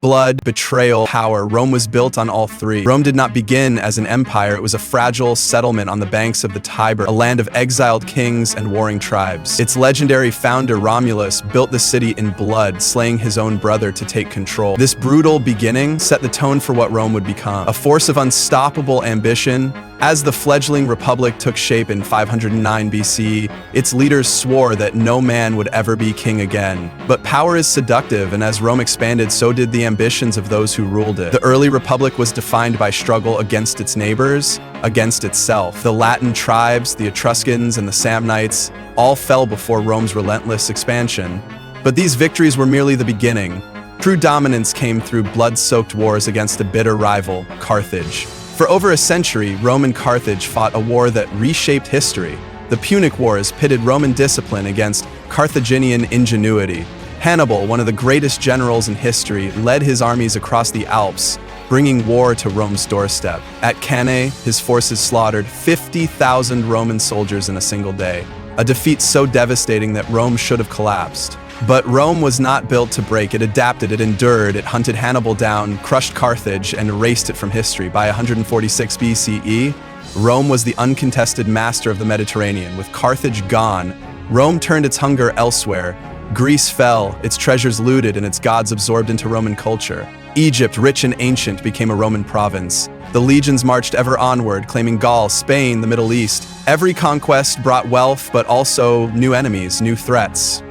Blood, betrayal, power. Rome was built on all three. Rome did not begin as an empire. It was a fragile settlement on the banks of the Tiber, a land of exiled kings and warring tribes. Its legendary founder, Romulus, built the city in blood, slaying his own brother to take control. This brutal beginning set the tone for what Rome would become, a force of unstoppable ambition. As the fledgling republic took shape in 509 BCE, its leaders swore that no man would ever be king again. But power is seductive, and as Rome expanded, so did the ambitions of those who ruled it. The early republic was defined by struggle against its neighbors, against itself. The Latin tribes, the Etruscans, and the Samnites all fell before Rome's relentless expansion. But these victories were merely the beginning. True dominance came through blood-soaked wars against a bitter rival, Carthage. For over a century, Rome and Carthage fought a war that reshaped history. The Punic Wars pitted Roman discipline against Carthaginian ingenuity. Hannibal, one of the greatest generals in history, led his armies across the Alps, bringing war to Rome's doorstep. At Cannae, his forces slaughtered 50,000 Roman soldiers in a single day, a defeat so devastating that Rome should have collapsed. But Rome was not built to break. It adapted, it endured, it hunted Hannibal down, crushed Carthage, and erased it from history. By 146 BCE, Rome was the uncontested master of the Mediterranean. With Carthage gone, Rome turned its hunger elsewhere. Greece fell, its treasures looted, and its gods absorbed into Roman culture. Egypt, rich and ancient, became a Roman province. The legions marched ever onward, claiming Gaul, Spain, the Middle East. Every conquest brought wealth, but also new enemies, new threats.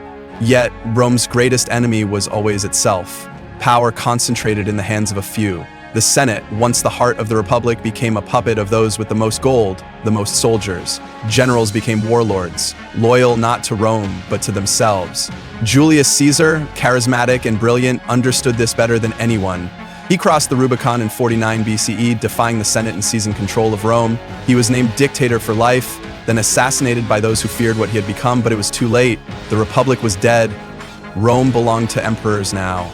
Yet, Rome's greatest enemy was always itself. Power concentrated in the hands of a few. The Senate, once the heart of the Republic, became a puppet of those with the most gold, the most soldiers. Generals became warlords, loyal not to Rome, but to themselves. Julius Caesar, charismatic and brilliant, understood this better than anyone. He crossed the Rubicon in 49 BCE, defying the Senate and seizing control of Rome. He was named dictator for life, then assassinated by those who feared what he had become, but it was too late. The Republic was dead. Rome belonged to emperors now.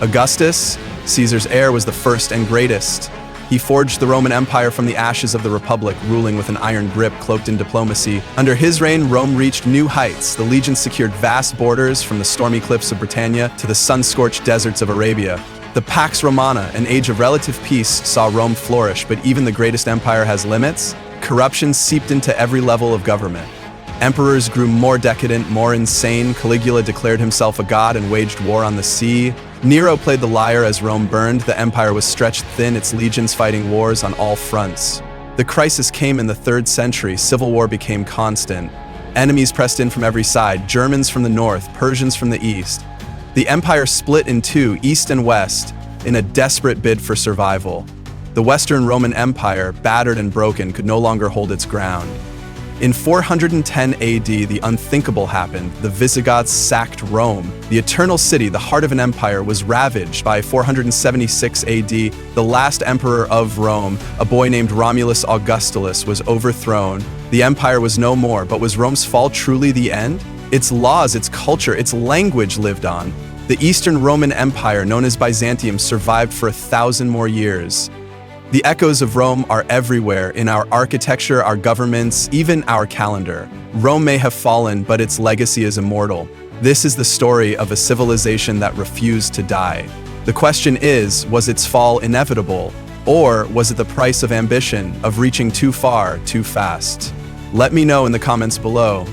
Augustus, Caesar's heir, was the first and greatest. He forged the Roman Empire from the ashes of the Republic, ruling with an iron grip cloaked in diplomacy. Under his reign, Rome reached new heights. The legions secured vast borders from the stormy cliffs of Britannia to the sun-scorched deserts of Arabia. The Pax Romana, an age of relative peace, saw Rome flourish, but even the greatest empire has limits. Corruption seeped into every level of government. Emperors grew more decadent, more insane. Caligula declared himself a god and waged war on the sea. Nero played the lyre as Rome burned. The empire was stretched thin, its legions fighting wars on all fronts. The crisis came in the 3rd century. Civil war became constant. Enemies pressed in from every side, Germans from the north, Persians from the east. The empire split in two, east and west, in a desperate bid for survival. The Western Roman Empire, battered and broken, could no longer hold its ground. In 410 AD, the unthinkable happened. The Visigoths sacked Rome. The Eternal City, the heart of an empire, was ravaged. By 476 AD, the last emperor of Rome, a boy named Romulus Augustulus, was overthrown. The empire was no more, but was Rome's fall truly the end? Its laws, its culture, its language lived on. The Eastern Roman Empire, known as Byzantium, survived for 1,000 more years. The echoes of Rome are everywhere, in our architecture, our governments, even our calendar. Rome may have fallen, but its legacy is immortal. This is the story of a civilization that refused to die. The question is, was its fall inevitable? Or was it the price of ambition, of reaching too far, too fast? Let me know in the comments below.